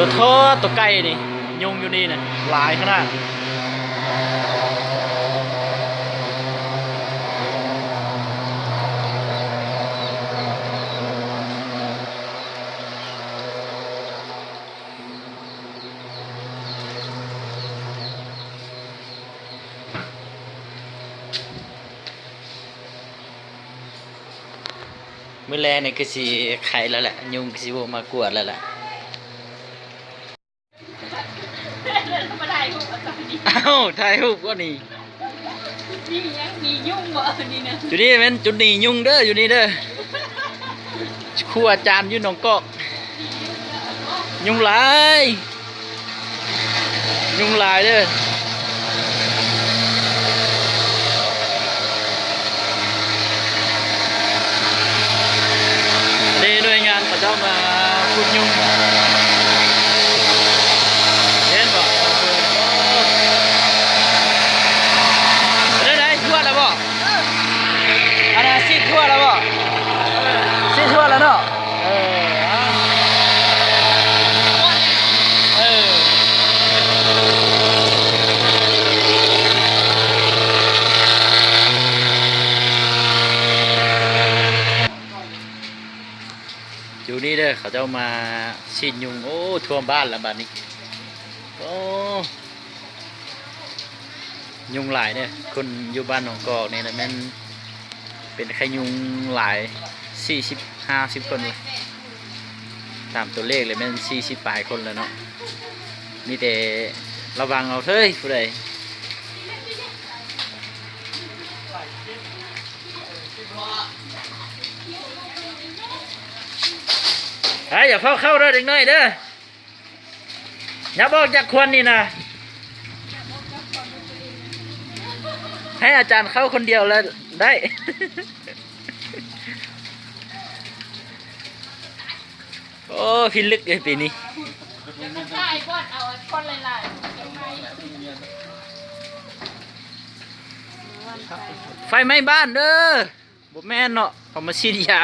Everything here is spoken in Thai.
ตัวทอตัวไก่นี่ยุงอยู่นี่นะหลายขนาดมื้อแรกนี่คือสิไข่แล้วแหละยุงคือสิบ่มากวดแล้วแหละอ้าวถ่ายรูปก็นี่มียังมียุ่งบ่นี่นะจุดนี้เป็นจุดนี้ยุงเด้ออยู่นี่เด้อครูอาจารย์อยู่หนองกอกยุงหลายยุงหลายเด้อหน่วยงานเขาเจ้ามาขุดยุงเห็นบ่ได้ทั่วแล้วบ่อันนั้นซีทั่วแล้วบ่ซีทั่วแล้วเนาะอยู่นี่เด้อเขาเจ้ามาฉีดยุงโอ้ท่วมบ้านแล้วบ้านนี้โอ้ยุงหลายเนี่ยคนอยู่บ้านหนองกอกนี่แหละแม่นเป็นไข้ยุงหลาย40-50 คนเลยตามตัวเลขเลยแม่น40 ปลายคนแล้วเนาะนี่แต่ระวังเอาเถอะผู้ใดอย่าเข้าเด้อเด็กน้อยเด้ออย่าบอกจากควันนี่นะให้อาจารย์เข้าคนเดียวแล้วได้ โอ้พิลึกเลยปีนี้ใช่ก้อนเอาก้อนลายไฟไหม้บ้านเด้อบ่แม่นเนาะเขามาฉีดยา